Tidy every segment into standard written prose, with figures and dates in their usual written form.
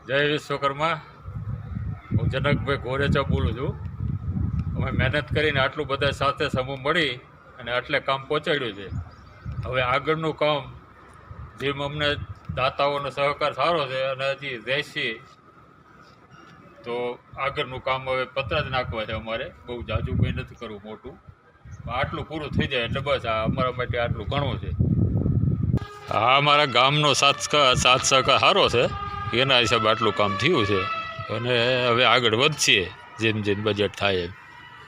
જય વિશ્વકર્મા. હું જનકભાઈ ઘોરેચા બોલું છું. અમે મહેનત કરીને આટલું બધા સાથે સમૂહ મળી અને આટલે કામ પહોંચાડ્યું છે. હવે આગળનું કામ જેમ અમને દાતાઓનો સહકાર સારો છે અને હજી રહેશે તો આગળનું કામ હવે પતરા જ નાખવા છે. અમારે બહુ જાજુ કંઈ નથી કરવું મોટું. આટલું પૂરું થઈ જાય એટલે બસ આ અમારા માટે આટલું ઘણું છે. હા, અમારા ગામનો સાથ સહકાર સારો છે, એના હિસાબે આટલું કામ થયું છે અને હવે આગળ વધશે જેમ જેમ બજેટ થાય એમ.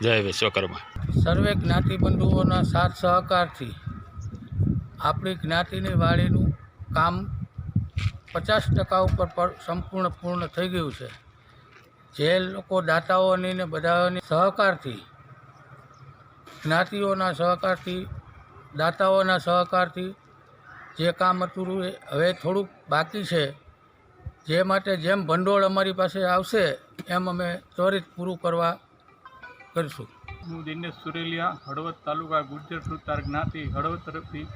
જય વિશ્વકર્મા. સર્વે જ્ઞાતિબંધુઓના સાથ સહકારથી આપણી જ્ઞાતિની વાડીનું કામ 50% ઉપર સંપૂર્ણ પૂર્ણ થઈ ગયું છે. જે લોકો દાતાઓની ને બધાની સહકારથી, જ્ઞાતિઓના સહકારથી, દાતાઓના સહકારથી જે કામ હતું એ હવે થોડુંક બાકી છે. જે માટે જેમ ભંડોળ અમારી પાસે આવશે એમ અમે ત્વરિત પૂરું કરવા કરીશું. હું દિનેશ સુરેલિયા, હળવદ તાલુકા ગુર્જર સુતાર જ્ઞાતિ હળવદ તરફથી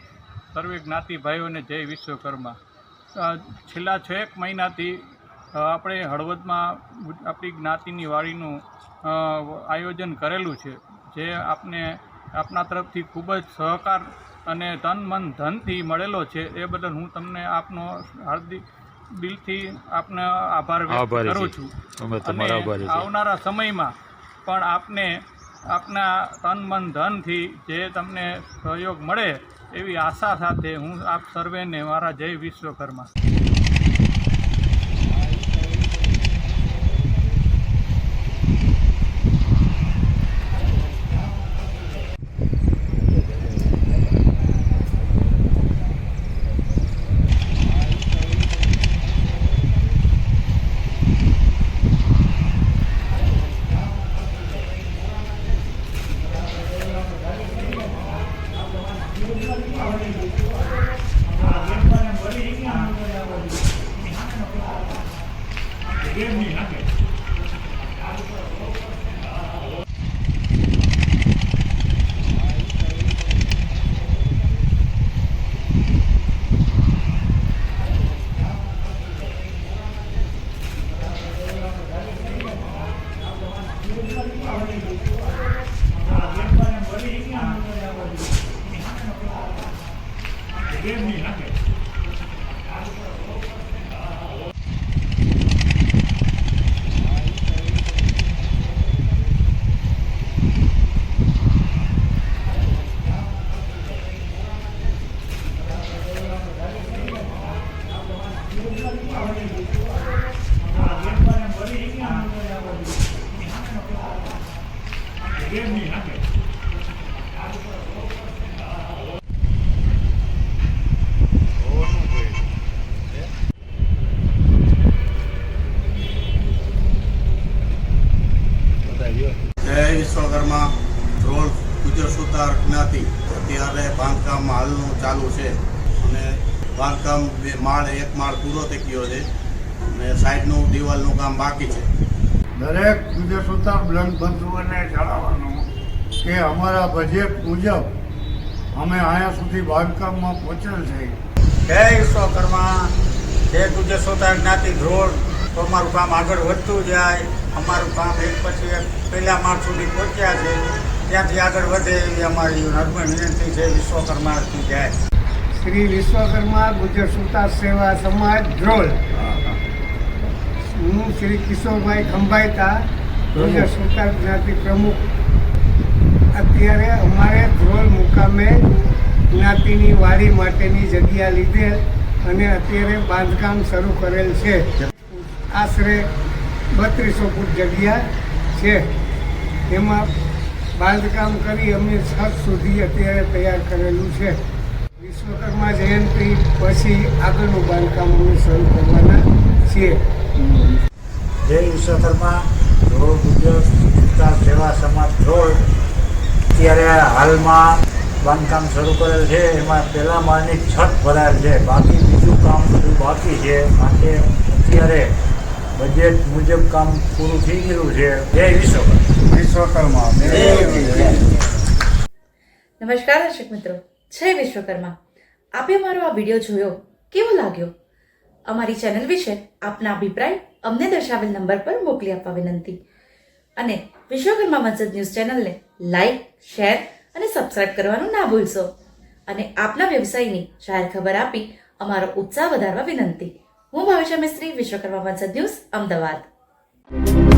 સર્વે જ્ઞાતિ ભાઈઓને જય વિશ્વકર્મા. છેલ્લા 6 મહિનાથી આપણે હળવદમાં આપણી જ્ઞાતિની વાડીનું આયોજન કરેલું છે, જે આપના તરફથી ખૂબ જ સહકાર અને તન મન ધનથી મળેલો છે. એ બદલ હું તમને આપનો હાર્દિક દિલથી આપને આભાર વ્યક્ત કરું છું. અને આવનારા સમયમાં પણ આપને આપના તન મન ધનથી જે તમને સહયોગ મળે એવી આશા સાથે હું આપ સર્વેને મારા જય વિશ્વકર્મા. જય વિશ્વકર્મા. ધ્રોલ ગુર્જર સુતાર જ્ઞાતિ અત્યારે બાંધકામ હાલનું ચાલુ છે અને બાંધકામ એક માળ પૂરો થઈ ગયો છે અને સાઈડનું દિવાલનું કામ બાકી છે. દરેક ગુર્જર સુતાર બંધુઓને જણાવવાનું કે અમારા બજેટ મુજબ અમે અહીંયા સુધી બાંધકામમાં પહોંચેલ છે. જય વિશ્વકર્મા. જય ગુર્જર સુતાર જ્ઞાતિ ધ્રોલ. તો અમારું કામ આગળ વધતું જાય. અમારું કામ એક પછી એક પહેલા માળ સુધી પહોંચ્યા છે, ત્યાંથી આગળ વધે એવી અમારી નમ્ર વિનંતી છે. વિશ્વકર્માથી જાય. શ્રી વિશ્વકર્મા ગુર્જર સુતાર સેવા સમાજ ધ્રોલ. હું શ્રી કિશોરભાઈ ખંભાઈતા, ગુર્જર સુતાર જ્ઞાતિ પ્રમુખ. અત્યારે અમારે ધ્રોલ મુકામે જ્ઞાતિની વાડી માટેની જગ્યા લીધેલ અને અત્યારે બાંધકામ શરૂ કરેલ છે. આશરે 3200 ફૂટ જગ્યા છે. એમાં બાંધકામ કરી અમે છત સુધી અત્યારે તૈયાર કરેલું છે. વિશ્વકર્મા જયંતિ પછી આગળનું બાંધકામ અમે શરૂ કરવાના છીએ. જય વિશ્વકર્મા. ધ્રોલ ગુર્જર સુતાર સેવા સમાજ ધ્રોલ અત્યારે હાલમાં બાંધકામ શરૂ કરેલ છે. એમાં પહેલા માળની છત ભરાયેલ છે, બાકી બીજું કામ બધું બાકી છે. માટે અત્યારે બજેટ મુજબ કામ પૂરું થઈ ગયું છે. જય વિશ્વકર્મા. નમસ્કાર દર્શક મિત્રો, જય વિશ્વકર્મા. આપે મારો આ વિડીયો જોયો, કેવો લાગ્યો? અમારી ચેનલ વિશે આપના અભિપ્રાય અમને દર્શાવેલ નંબર પર મોકલી આપવા વિનંતી. અને વિશ્વકર્મા વંશજ ન્યૂઝ ચેનલને લાઇક, શેર અને સબસ્ક્રાઇબ કરવાનું ના ભૂલશો. અને આપના વ્યવસાયની જાહેર ખબર આપી અમારો ઉત્સાહ વધારવા વિનંતી. હું ભાવિશા મિસ્ત્રી, વિશ્વકર્મા વંશજ ન્યૂઝ, અમદાવાદ.